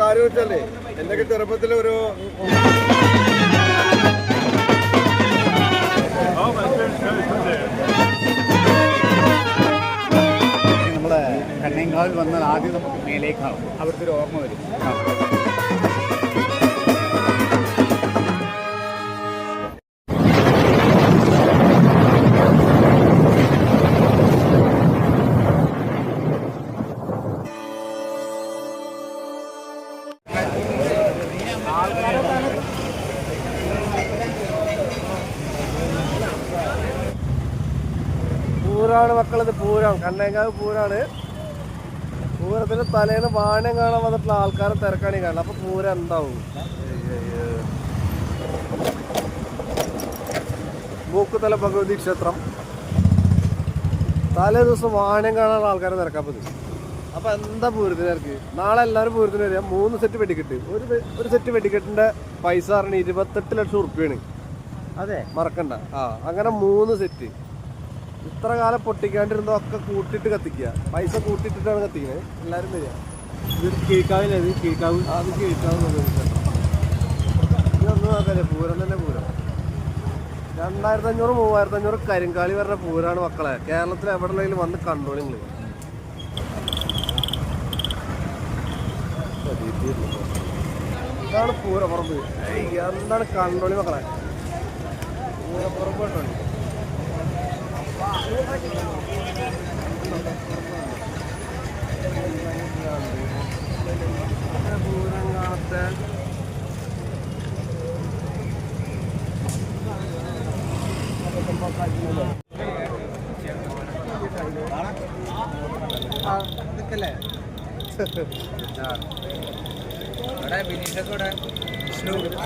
കാര്യം വെച്ചല്ലേ എന്തൊക്കെ ചെറുപ്പത്തിലൊരു നമ്മുടെ കണ്ണേങ്കാവിൽ വന്നാൽ ആദ്യം നമുക്ക് മേലേക്കാവും, അവിടുത്തെ ഒരു ഓർമ്മ വരും. പൂരാണ് മക്കളത്, പൂരം കണ്ണേങ്കാവ് പൂരാണ്. പൂരത്തിന് തലേന്ന് വാണം കാണാൻ വന്നിട്ടുള്ള ആൾക്കാരെ തിരക്കാണി കാണണം. അപ്പൊ പൂരം എന്താവും? മൂക്കുതല ഭഗവതി ക്ഷേത്രം തലേ ദിവസം വാണം കാണാനുള്ള ആൾക്കാരെ തിരക്കാൻ പറ്റും. അപ്പൊ എന്താ പൂരത്തിന് തിരക്ക്? നാളെ എല്ലാവരും പൂരത്തിന് വരിക. 3 സെറ്റ് വെടിക്കെട്ട്. ഒരു സെറ്റ് വെടിക്കെട്ടിന്റെ പൈസ പറഞ്ഞ 28 ലക്ഷം ഉറുപ്പ്യാണ്. അതെ, മറക്കണ്ട. അങ്ങനെ 3 സെറ്റ്. ഇത്ര കാലം പൊട്ടിക്കാണ്ടിരുന്നതൊക്കെ കൂട്ടിയിട്ട് കത്തിക്കുക. പൈസ കൂട്ടിയിട്ടിട്ടാണ് കത്തിക്കുന്നത്. എല്ലാവരും വരിക. ഇത് കീഴ്ക്കാവിലത്, കീഴ്ക്കാവ്. അത് കീഴ്ക്കാവ് ഇതൊന്നും നോക്കല്ലേ, പൂരം തന്നെ പൂരം. 2500 3500 കരിങ്കാളി പറഞ്ഞ പൂരാണ് മക്കളെ. കേരളത്തിൽ എവിടെയെങ്കിലും വന്ന് കണ്ടോളി നിങ്ങൾ. ഇതാണ് പൂരപ്പുറമ്പ്. എന്താണ് കണ്ടോളി മക്കളെ, പൂരപ്പുറമ്പ് കണ്ടോളി. പൂരം കാണത്തെ ഇതൊക്കെയല്ലേ ബിനീഷൊക്കെ വിഷ്ണു എടുത്തു.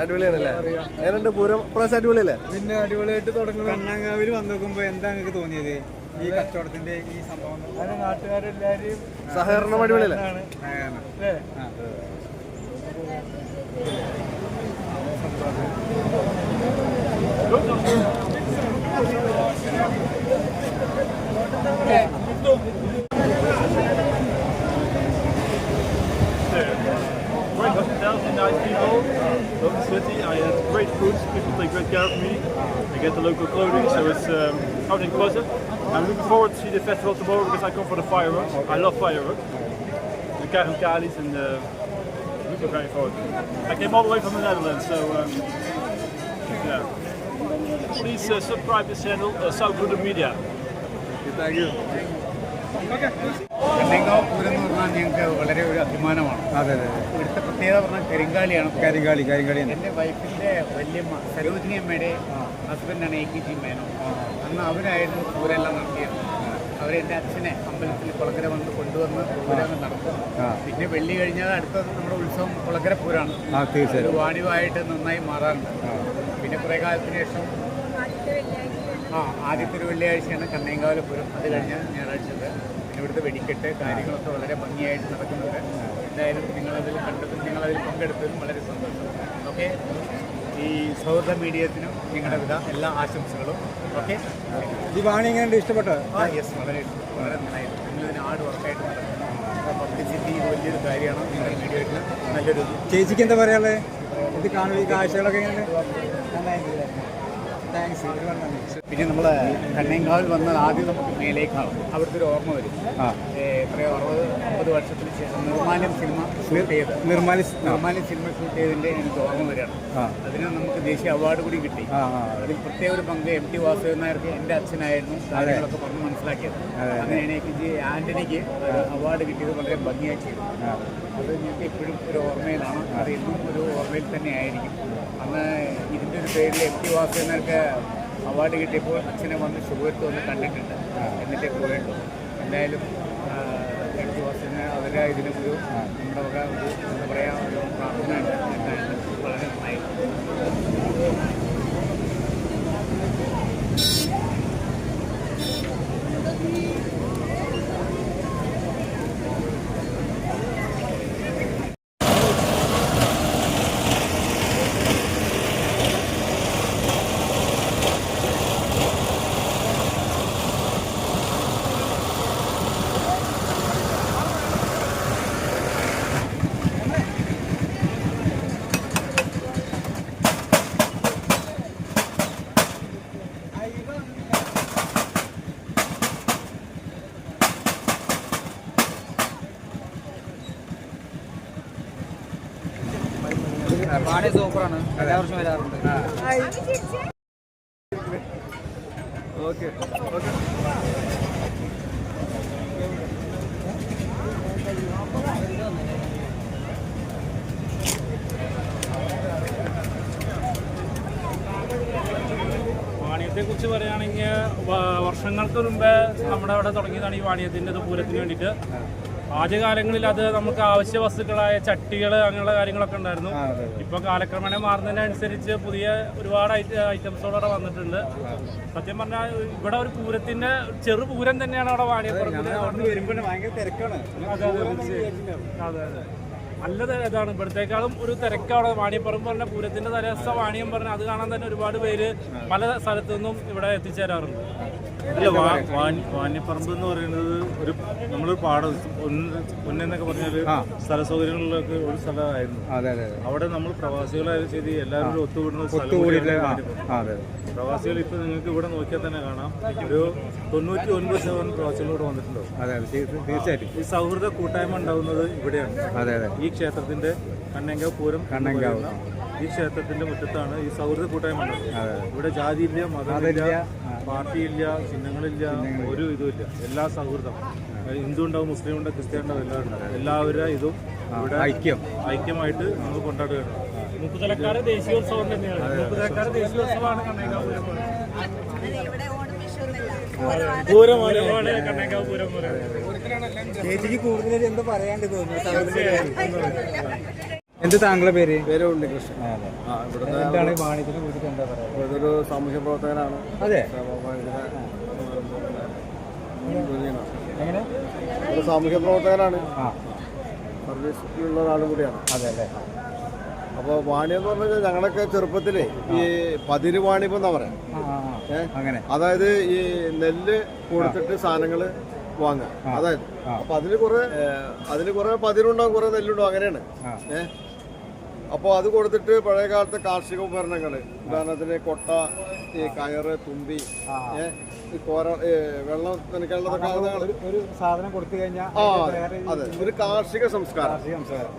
അടിപൊളിയാണല്ലേ? ഏതാണ്ട് പൂരം പ്രാവശ്യം അടിപൊളിയല്ലേ? പിന്നെ അടിപൊളിയായിട്ട് തുടങ്ങും. കണ്ണാങ്കാവിൽ വന്നു നോക്കുമ്പോ എന്താ നിങ്ങൾക്ക് തോന്നിയത് ഈ കച്ചവടത്തിന്റെ ഈ സംഭവം? നാട്ടുകാരെല്ലാരും സഹകരണം അടിപൊളിയല്ലേ? Great hospitality, nice people, love the city. I had great food, people take great care of me. I get the local clothing, so it's everything positive. I'm looking forward to see the festival tomorrow because I come for the fireworks. I love fireworks. The Kalis and looking very forward. I came all the way from the Netherlands, so yeah. Please subscribe this channel, South Good Media. Thank you. കണ്ണേങ്കാവ് Pooram എന്ന് പറഞ്ഞാൽ ഞങ്ങൾക്ക് വളരെ ഒരു അഭിമാനമാണ്. അതെ അതെ. ഇവിടുത്തെ പ്രത്യേകത പറഞ്ഞാൽ കരിങ്കാളിയാണ്. കരിങ്കാളി എൻ്റെ വൈഫിൻ്റെ വല്യമ്മ സരോജിനി അമ്മയുടെ ഹസ്ബൻഡാണ് AKG മേനോ. അന്ന് അവരായിരുന്നു പൂരെല്ലാം നടത്തിയത്. അവരെൻ്റെ അച്ഛനെ അമ്പലത്തിൽ കുളക്കര വന്ന് കൊണ്ടുവന്ന് പൂരം നടത്തും. പിന്നെ വെള്ളി കഴിഞ്ഞാൽ അടുത്ത നമ്മുടെ ഉത്സവം കുളക്കര പൂരാണ്. തീർച്ചയായും വാണിവായിട്ട് നന്നായി മാറാറുണ്ട്. പിന്നെ കുറേ കാലത്തിന് ശേഷം ആദ്യത്തെ ഒരു വെള്ളിയാഴ്ചയാണ് കണ്ണേങ്കാവിലെ പൂരം. അത് കഴിഞ്ഞാൽ ഞായറാഴ്ചത്തെ. പിന്നെ ഇവിടുത്തെ വെടിക്കെട്ട് കാര്യങ്ങളൊക്കെ വളരെ ഭംഗിയായിട്ട് നടക്കുന്നുണ്ട്. എന്തായാലും നിങ്ങളതിൽ കണ്ടതും നിങ്ങളതിൽ പങ്കെടുത്തതും വളരെ സന്തോഷം. ഓക്കെ, ഈ സൗഹൃദ മീഡിയത്തിനും നിങ്ങളുടെ വിധ എല്ലാ ആശംസകളും. ഓക്കെ. ഈ വാണി എങ്ങനെയുണ്ട്, ഇഷ്ടപ്പെട്ടോ? യെസ്, വളരെ ഇഷ്ടം, വളരെ നന്നായിട്ട്. നിങ്ങളിതിന് ഹാർഡ് വർക്കായിട്ട് നടക്കുന്നു. പബ്ലിസിറ്റി വലിയൊരു കാര്യമാണ്. നിങ്ങളുടെ വീഡിയോയ്ക്ക് നല്ലൊരു ചേച്ചിക്ക് എന്താ പറയാനുള്ളത്? ഇത് കാണുക, ഈ കാഴ്ചകളൊക്കെ എങ്ങനെയുണ്ട്? നന്നായിട്ട്. താങ്ക്സ്, ഒരുപാട് നന്ദി. പിന്നെ നമ്മൾ കണ്ണേങ്കാവിൽ വന്നാൽ ആദ്യം നമുക്ക് മേലേക്കാവും. അവിടുത്തെ ഒരു ഓർമ്മ വരും. എത്രയോ 60-50 വർഷത്തിന് ശേഷം നിർമ്മാല്യം സിനിമ ഷൂട്ട് ചെയ്ത് നിർമ്മാല്യം സിനിമ ഷൂട്ട് ചെയ്തതിൻ്റെ എനിക്ക് ഓർമ്മ വരികയാണ്. അതിന് നമുക്ക് ദേശീയ അവാർഡ് കൂടി കിട്ടി. അതിൽ പ്രത്യേക ഒരു പങ്ക് MT വാസുദേവൻ നായർക്ക് എൻ്റെ അച്ഛനായിരുന്നു കാര്യങ്ങളൊക്കെ പറഞ്ഞ് മനസ്സിലാക്കിയത്. അങ്ങനെയാണ് എനിക്ക് ആൻ്റണിക്ക് അവാർഡ് കിട്ടിയത്. വളരെ ഭംഗിയായി ചെയ്തു. അത് ഞങ്ങൾക്ക് ഇപ്പോഴും ഒരു ഓർമ്മയിലാണ്. അത് എന്നും ഒരു ഓർമ്മയിൽ തന്നെ ആയിരിക്കും. അന്ന് ഇതിൻ്റെ ഒരു പേരിൽ MT വാസുദേവൻ നായർക്ക് അവാർഡ് കിട്ടിയപ്പോൾ അച്ഛനെ വന്ന് ഷുഗർത്ത് വന്ന് കണ്ടിട്ടുണ്ട്, എന്നിട്ടേ പോയിട്ടുള്ളൂ. എന്തായാലും MT വാസുദേവന് അവരുടെ ഇതിനും ഒരു നമ്മുടെ വക ഒരു എന്താ പറയുക ഒരു പ്രാർത്ഥന ഉണ്ടായിട്ട് വളരെ നന്നായി. വാണി സൂപ്പറാണ്, എല്ലാ വർഷവും വരാറുണ്ട്. Okay okay. വാണിയത്തെക്കുറിച്ച് പറയുകയാണെങ്കിൽ വർഷങ്ങൾക്ക് മുമ്പേ നമ്മുടെ അവിടെ തുടങ്ങിയതാണ് ഈ വാണിയത്തിൻ്റെ പൂരത്തിന് വേണ്ടിയിട്ട്. ആദ്യകാലങ്ങളിൽ അത് നമുക്ക് ആവശ്യ വസ്തുക്കളായ ചട്ടികൾ അങ്ങനെയുള്ള കാര്യങ്ങളൊക്കെ ഉണ്ടായിരുന്നു. ഇപ്പൊ കാലക്രമേണ മാറുന്നതിനനുസരിച്ച് പുതിയ ഒരുപാട് ഐറ്റംസുകളവിടെ വന്നിട്ടുണ്ട്. സത്യം പറഞ്ഞാൽ ഇവിടെ ഒരു പൂരത്തിന്റെ ചെറു പൂരം തന്നെയാണ് അവിടെ വാണിയപ്പുറത്ത്. അതെ അതെ, നല്ലത് ഇതാണ്. ഇവിടത്തേക്കാളും ഒരു തിരക്കാണ്. വാണിയപ്പുറം പറഞ്ഞ പൂരത്തിന്റെ തലേദിവസ വാണിയം പറഞ്ഞ അത് കാണാൻ തന്നെ ഒരുപാട് പേര് പല സ്ഥലത്തു നിന്നും ഇവിടെ എത്തിച്ചേരാറുണ്ട്. അല്ല, വാണിയപ്പറമ്പ് എന്ന് പറയുന്നത് ഒരു നമ്മളൊരു പാടം ഒന്നെന്നൊക്കെ പറഞ്ഞാൽ സ്ഥല സൗകര്യങ്ങളിലൊക്കെ ഒരു സ്ഥലമായിരുന്നു. അവിടെ നമ്മൾ പ്രവാസികളായാലും ശരി എല്ലാവരും ഒത്തുകൂടുന്ന സ്ഥലം. പ്രവാസികൾ ഇപ്പൊ നിങ്ങൾക്ക് ഇവിടെ നോക്കിയാൽ തന്നെ കാണാം, ഒരു 99% പ്രവാസികളോട് വന്നിട്ടുണ്ടോ? തീർച്ചയായിട്ടും. ഈ സൗഹൃദ കൂട്ടായ്മ ഉണ്ടാവുന്നത് ഇവിടെയാണ്. ഈ ക്ഷേത്രത്തിന്റെ കണ്ണേങ്കാവ് പൂരം, ഈ ക്ഷേത്രത്തിന്റെ മുറ്റത്താണ് ഈ സൗഹൃദ കൂട്ടായ്മ ഉണ്ടാവുന്നത്. ഇവിടെ ജാതിയില്ല, മതമില്ല, പാർട്ടിയില്ല, ചിഹ്നങ്ങളില്ല, ഒരു ഇതുമില്ല. എല്ലാ സൗഹൃദം, ഹിന്ദു ഉണ്ടാവും, മുസ്ലിം ഉണ്ടാവും, ക്രിസ്ത്യൻ ഉണ്ടാവും, എല്ലാവരും ഉണ്ടാവും. എല്ലാവരും ഇതും ഇവിടെ ഐക്യമായിട്ട് നമ്മൾ കൊണ്ടാടുകയാണ്. മുപ്പതലക്കാട് ദേശീയോത്സവം തന്നെയാണ്. മുപ്പതലക്കാട് ദേശീയോത്സവമാണ് കണ്ണേങ്കാവ് പൂരമാണ്. കണ്ണേങ്കാവ് പൂരം ചേച്ചിക്ക് കൂടുതൽ എന്താ പറയാണ്ട് തോന്നുന്നു? എന്ത് താങ്കളുടെ പേര്? പേര് ഉണ്ണികൃഷ്ണൻ. എന്താണ് വാണിജ്യത്തിനെ കുറിച്ചിട്ട് എന്താ പറയുക? ഇതൊരു സാമൂഹ്യ പ്രവർത്തകനാണ്. അതെ, എങ്ങനെ ഒരു സാമൂഹ്യ പ്രവർത്തകനാണ്, സർവീസിലുള്ള ഒരാളും കൂടിയാണ്. അതെ അല്ലേ. അപ്പോൾ വാണി എന്ന് പറഞ്ഞാൽ ഞങ്ങളൊക്കെ ചെറുപ്പത്തിലേ ഈ പതിരുവാണിപ്പം എന്നാ പറയാം. അങ്ങനെ, അതായത് ഈ നെല്ല് കൊടുത്തിട്ട് സാധനങ്ങൾ വാങ്ങുക. അതായത് അപ്പൊ അതിന് കുറെ പതിരുണ്ടാവും, കുറെ നെല്ലുണ്ടാവും, അങ്ങനെയാണ്. അപ്പോൾ അത് കൊടുത്തിട്ട് പഴയ കാലത്തെ കാർഷിക ഉപകരണങ്ങൾ, ഉദാഹരണത്തിന് കൊട്ട, ഈ കയറ്, തുമ്പി, ഈ കോര, വെള്ളം നനയ്ക്കാനുള്ളതൊക്കെ ഒരു സാധനം കൊടുത്തു കഴിഞ്ഞാൽ അതെ, ഒരു കാർഷിക സംസ്കാരം,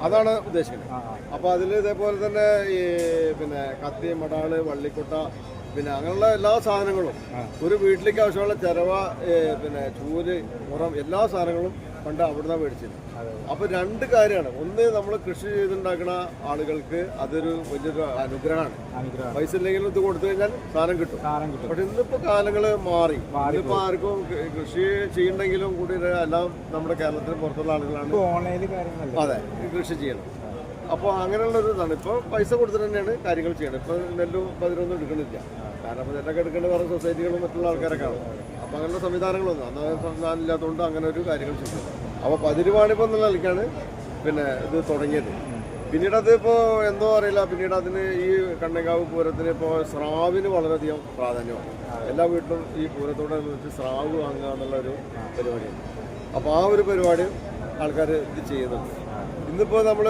അതാണ് ഉദ്ദേശിക്കുന്നത്. അപ്പോൾ അതിൽ ഇതേപോലെ തന്നെ ഈ പിന്നെ കത്തി, മടാള്, വള്ളിക്കൊട്ട, പിന്നെ അങ്ങനെയുള്ള എല്ലാ സാധനങ്ങളും, ഒരു വീട്ടിലേക്ക് ആവശ്യമുള്ള ചിരവ, പിന്നെ ചൂല്, മുറം, എല്ലാ സാധനങ്ങളും പണ്ട് അവിടുന്ന് മേടിച്ചിരുന്നു. അപ്പോൾ രണ്ട് കാര്യമാണ്. ഒന്ന്, നമ്മൾ കൃഷി ചെയ്തുണ്ടാക്കുന്ന ആളുകൾക്ക് അതൊരു വലിയൊരു അനുഗ്രഹമാണ്. പൈസ ഇല്ലെങ്കിലും ഇത് കൊടുത്തു കഴിഞ്ഞാൽ സാധനം കിട്ടും. പക്ഷെ ഇന്നിപ്പോൾ കാലങ്ങൾ മാറി. ഇന്നിപ്പോൾ ആർക്കും കൃഷി ചെയ്യണമെങ്കിലും കൂടി എല്ലാം നമ്മുടെ കേരളത്തിന് പുറത്തുള്ള ആളുകളാണ് അതെ കൃഷി ചെയ്യണം. അപ്പോൾ അങ്ങനെയുള്ളൊരു ഇതാണ്. ഇപ്പോൾ പൈസ കൊടുത്തിട്ട് തന്നെയാണ് കാര്യങ്ങൾ ചെയ്യണം. ഇപ്പോൾ നെല്ലും പതിരൊന്നും എടുക്കണില്ല. കാരണം അപ്പോൾ നെല്ലൊക്കെ എടുക്കേണ്ട വേറെ സൊസൈറ്റികളും മറ്റുള്ള ആൾക്കാരൊക്കെ ആണ്. അപ്പോൾ അങ്ങനെയുള്ള സംവിധാനങ്ങളൊന്നും അന്ന് ഇല്ലാത്തതുകൊണ്ട് അങ്ങനെ ഒരു കാര്യങ്ങൾ ചെയ്യുന്നത്. അപ്പോൾ പതിരുവാണിപ്പം എന്നുള്ള നിലയ്ക്കാണ് പിന്നെ ഇത് തുടങ്ങിയത്. പിന്നീട് അതിപ്പോൾ എന്തോ അറിയില്ല, പിന്നീട് അതിന് ഈ കണ്ണങ്കാവ് പൂരത്തിന് ഇപ്പോൾ സ്രാവിന് വളരെയധികം പ്രാധാന്യമാണ്. എല്ലാ വീട്ടിലും ഈ പൂരത്തോടനുബന്ധിച്ച് സ്രാവ് വാങ്ങുക എന്നുള്ള ഒരു പരിപാടിയാണ്. അപ്പോൾ ആ ഒരു പരിപാടി ആൾക്കാർ ഇത് ചെയ്യുന്നുണ്ട്. ഇന്നിപ്പോൾ നമ്മൾ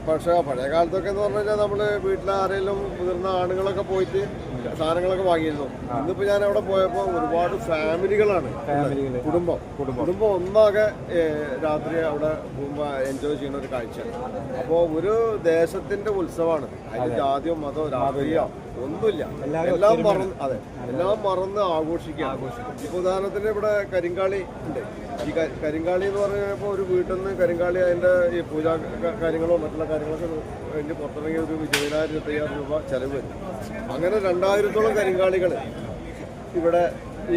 പക്ഷേ പഴയ കാലത്തൊക്കെ എന്ന് പറഞ്ഞു കഴിഞ്ഞാൽ നമ്മൾ വീട്ടിലെ ആരെങ്കിലും മുതിർന്ന ആണുങ്ങളൊക്കെ പോയിട്ട് സാധനങ്ങളൊക്കെ വാങ്ങിയിരുന്നു. ഇന്നിപ്പോൾ ഞാൻ അവിടെ പോയപ്പോൾ ഒരുപാട് ഫാമിലികളാണ്, കുടുംബം ഒന്നാകെ രാത്രി അവിടെ പോകുമ്പോൾ എൻജോയ് ചെയ്യുന്ന ഒരു കാഴ്ചയാണ്. അപ്പോൾ ഒരു ദേശത്തിന്റെ ഉത്സവമാണ്. അതിന് ജാതിയോ മതമോ രാഷ്ട്രീയോ ഒന്നുമില്ല, എല്ലാം മറന്ന്, അതെ, എല്ലാം മറന്ന് ആഘോഷിക്കുക. ഇപ്പോൾ ഉദാഹരണത്തിന് ഇവിടെ കരിങ്കാളി ഉണ്ട്. ഈ കരിങ്കാളി എന്ന് പറഞ്ഞപ്പോൾ ഒരു വീട്ടിൽ നിന്ന് കരിങ്കാളി അതിൻ്റെ ഈ പൂജാ കാര്യങ്ങളോ മറ്റുള്ള കാര്യങ്ങളൊക്കെ വേണ്ടി പുറത്തിറങ്ങിയ ഒരു 20,000-25,000 രൂപ ചെലവ് വരും. അങ്ങനെ 2000-ഓളം കരിങ്കാളികൾ ഇവിടെ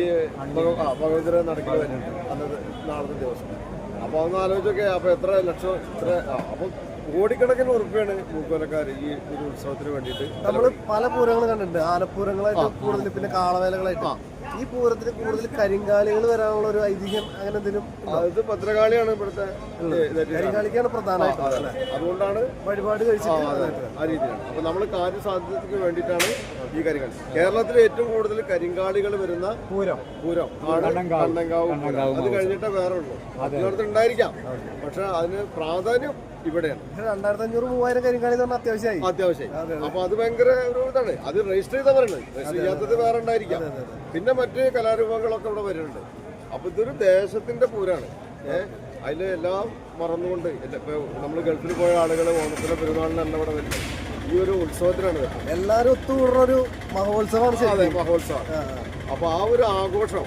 ഈ ഭഗവതിരെ നടക്കൽ വരുന്നുണ്ട് അന്നത്തെ നാളത്തെ ദിവസം. അപ്പോൾ അതൊന്ന് ആലോചിച്ചൊക്കെ, അപ്പോൾ എത്ര ലക്ഷം, ഇത്ര അപ്പം കോടിക്കണക്കിന് ഉറുപ്പിയാണ് മൂക്കോലക്കാർ ഈ ഒരു ഉത്സവത്തിന് വേണ്ടിയിട്ട്. നമ്മൾ പല പൂരങ്ങൾ കണ്ടിട്ടുണ്ട്, ആനപ്പൂരങ്ങളായിട്ട് കൂടുതൽ, പിന്നെ കാളവേലകളായിട്ട്. ഈ പൂരത്തിന് കൂടുതൽ കരിങ്കാളികൾ വരാനുള്ള ഒരു ഐതിഹ്യം അങ്ങനെ എന്തെങ്കിലും? ഇത് ഭദ്രകാളിയാണ് ഇവിടുത്തെ, കരിങ്കാളിക്കാണ് പ്രധാനമായിട്ട്. അതുകൊണ്ടാണ് വഴിപാട് കഴിച്ചിട്ട് ആ രീതിയിലാണ്. അപ്പൊ നമ്മൾ കാര്യസാധ്യതയ്ക്ക് വേണ്ടിയിട്ടാണ് ഈ കരിങ്കാളി. കേരളത്തിൽ ഏറ്റവും കൂടുതൽ കരിങ്കാളികൾ വരുന്ന പൂരം ആണ് കണ്ണങ്കാവ്. അത് കഴിഞ്ഞിട്ടേ വേറെ ഉള്ളൂ. അതിനടുത്ത് ഉണ്ടായിരിക്കാം, പക്ഷെ അതിന് പ്രാധാന്യം ഇവിടെയാണ്. 2500-3000 കരിങ്കാളി എന്ന് പറഞ്ഞാൽ അത്യാവശ്യമായി. അപ്പൊ അത് ഭയങ്കര ഒരു ഇതാണ്. അത് രജിസ്റ്റർ ചെയ്താൽ പറയുന്നത്, രജിസ്റ്റർ ചെയ്യാത്തത് വേറെ ഉണ്ടായിരിക്കാം. പിന്നെ മറ്റ് കലാരൂപങ്ങളൊക്കെ ഇവിടെ വരുന്നുണ്ട്. അപ്പൊ ഇതൊരു ദേശത്തിന്റെ പൂരാണ്. അതിൽ എല്ലാം മറന്നുകൊണ്ട്, ഇപ്പൊ നമ്മൾ ഗൾഫിൽ പോയ ആളുകൾ ഓണത്തിലെ പെരുന്നാളിനല്ല ഇവിടെ വരുന്നത്, ഈ ഒരു ഉത്സവത്തിനാണ് വരുന്നത്. എല്ലാവരും ഒത്തുകൂടുന്ന ഒരു മഹോത്സവമാണ്. അതെ, മഹോത്സവം. അപ്പൊ ആ ഒരു ആഘോഷം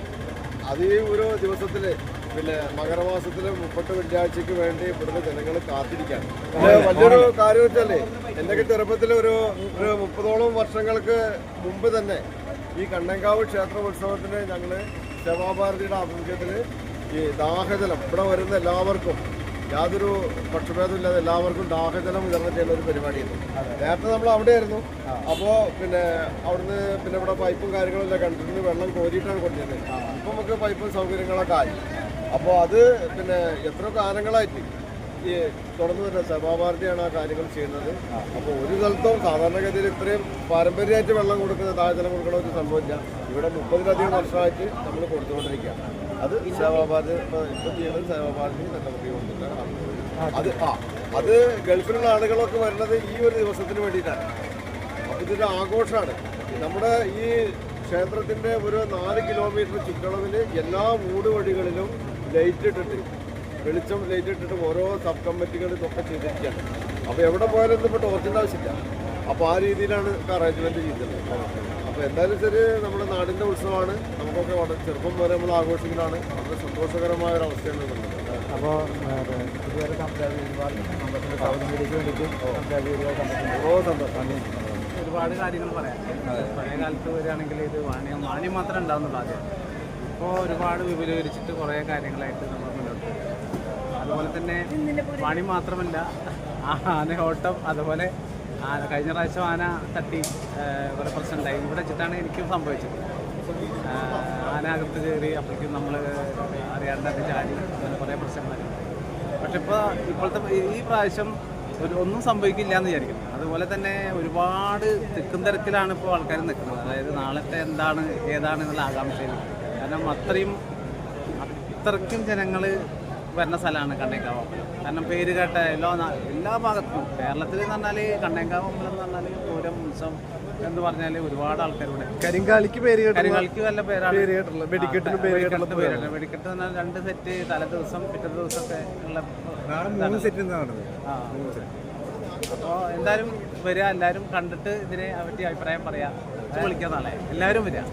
അത് ഈ ഒരു ദിവസത്തില്, പിന്നെ മകരമാസത്തിലെ 30 വെള്ളിയാഴ്ചക്ക് വേണ്ടി ഇവിടുത്തെ ജനങ്ങൾ കാത്തിരിക്കുകയാണ്. വലിയൊരു കാര്യം വെച്ചാലേ, എന്റെയൊക്കെ ചെറുപ്പത്തിൽ ഒരു 30ഓളം വർഷങ്ങൾക്ക് മുമ്പ് തന്നെ ഈ കണ്ണങ്കാവ് ക്ഷേത്ര ഉത്സവത്തിന് ഞങ്ങള് സേവാഭാരതിയുടെ ആഭിമുഖ്യത്തിൽ ഈ ദാഹജലം ഇവിടെ വരുന്ന എല്ലാവർക്കും യാതൊരു പക്ഷഭേദമില്ലാതെ എല്ലാവർക്കും ദാഹജലം വിതരണം ചെയ്യുന്ന ഒരു പരിപാടിയുണ്ട്. നേരത്തെ നമ്മൾ അവിടെയായിരുന്നു. അപ്പോൾ പിന്നെ അവിടുന്ന് പിന്നെ ഇവിടെ പൈപ്പും കാര്യങ്ങളെല്ലാം കണ്ടിട്ട് വെള്ളം കോരിയിട്ടാണ് കൊണ്ടുവരുന്നത്. ഇപ്പം നമുക്ക് പൈപ്പും സൗകര്യങ്ങളൊക്കെ ആയി. അപ്പോൾ അത് പിന്നെ എത്ര കാലങ്ങളായിട്ട് ഈ തുടർന്ന് വരുന്ന സേവാഭാരതിയാണ് ആ കാര്യങ്ങൾ ചെയ്യുന്നത്. അപ്പോൾ ഒരു സ്ഥലത്തും സാധാരണഗതിയിൽ ഇത്രയും പാരമ്പര്യമായിട്ട് വെള്ളം കൊടുക്കുന്ന, ദാഹജലം കൊടുക്കുന്ന ഒരു സംഭവമില്ല. ഇവിടെ 30-ലധികം വർഷമായിട്ട് നമ്മൾ കൊടുത്തുകൊണ്ടിരിക്കുകയാണ്. അത് സേവാഭാരതി ഇപ്പോൾ ചെയ്യുന്നത് സേവാഭാരതി നല്ല കൊടുത്തിട്ട് അത് ഗൾഫിലുള്ള ആളുകളൊക്കെ വരുന്നത് ഈ ഒരു ദിവസത്തിന് വേണ്ടിയിട്ടാണ്. അപ്പോൾ ഇതൊരു ആഘോഷമാണ്. നമ്മുടെ ഈ ക്ഷേത്രത്തിൻ്റെ ഒരു 4 കിലോമീറ്റർ ചുറ്റളവിൽ എല്ലാ ഊടുവഴികളിലും ലൈറ്റ് ഇട്ടിട്ട്, വെളിച്ചം ലൈറ്റ് ഇട്ടിട്ട് ഓരോ സബ് കമ്മിറ്റികൾ ഇതൊക്കെ ചെയ്തിരിക്കുകയാണ്. അപ്പോൾ എവിടെ പോയാലും ഇപ്പോൾ ടോർച്ചിൻ്റെ ആവശ്യമില്ല. അപ്പോൾ ആ രീതിയിലാണ് അറേഞ്ച്മെൻറ്റ് ചെയ്തത്. അപ്പോൾ എന്തായാലും ശരി, നമ്മുടെ നാടിൻ്റെ ഉത്സവമാണ്. നമുക്കൊക്കെ വളരെ ചെറുപ്പം വരെ നമ്മൾ ആഘോഷിക്കുന്നതാണ്. വളരെ സന്തോഷകരമായ ഒരു അവസ്ഥയാണ് ഉള്ളത്. അപ്പോൾ ഒരുപാട് കാര്യങ്ങൾ പറയാം. പഴയ കാലത്ത് വരികയാണെങ്കിൽ ഇത് വാണിയം മാത്രമേ ഉണ്ടാവുന്നുള്ളൂ ആദ്യം. ഇപ്പോൾ ഒരുപാട് വിപുലീകരിച്ചിട്ട് കുറേ കാര്യങ്ങളായിട്ട് നമ്മൾ മുന്നോട്ട് പോകും. അതുപോലെ തന്നെ വാണി മാത്രമല്ല, ആനയോട്ടം, അതുപോലെ കഴിഞ്ഞ പ്രാവശ്യം ആന തട്ടി കുറേ പ്രശ്നമുണ്ടായി. ഇവിടെ വെച്ചിട്ടാണ് എനിക്കും സംഭവിച്ചത്. ആന അകത്ത് കയറി അപ്പോഴേക്കും നമ്മൾ അറിയാണ്ട് അത് ചാടി, അങ്ങനെ കുറേ പ്രശ്നങ്ങളുണ്ടായി. പക്ഷെ ഇപ്പോഴത്തെ ഈ പ്രാവശ്യം ഒന്നും സംഭവിക്കില്ല എന്ന് വിചാരിക്കുന്നു. അതുപോലെ തന്നെ ഒരുപാട് തിക്കും തിരക്കിലാണ് ഇപ്പോൾ ആൾക്കാർ നിൽക്കുന്നത്. അതായത് നാളത്തെ എന്താണ് ഏതാണ് എന്നുള്ള ആകാംക്ഷയിൽ. കാരണം അത്രയ്ക്കും ജനങ്ങൾ വരുന്ന സ്ഥലമാണ് കണ്ണേങ്കാവ് അമ്പലം. കാരണം പേര് കേട്ട എല്ലാ ഭാഗത്തും കേരളത്തിൽ എന്ന് പറഞ്ഞാൽ കണ്ണേങ്കാവ് അമ്പലം എന്ന് പറഞ്ഞാൽ പൂരം ഉത്സവം എന്ന് പറഞ്ഞാൽ ഒരുപാട് ആൾക്കാർ ഇവിടെ. കരിങ്കാളിക്ക് വല്ല പേരാണ്. വെടിക്കെട്ട് വെടിക്കെട്ട് പറഞ്ഞാൽ 2 സെറ്റ് തലേ ദിവസം പിറ്റേ ദിവസമൊക്കെ ഉള്ള 3 സെറ്റ് നടന്നത്. അപ്പോൾ എന്തായാലും വരിക, എല്ലാവരും കണ്ടിട്ട് ഇതിനെ പറ്റി അഭിപ്രായം പറയാം. വിളിക്കാൻ നാളെ എല്ലാവരും വരിക.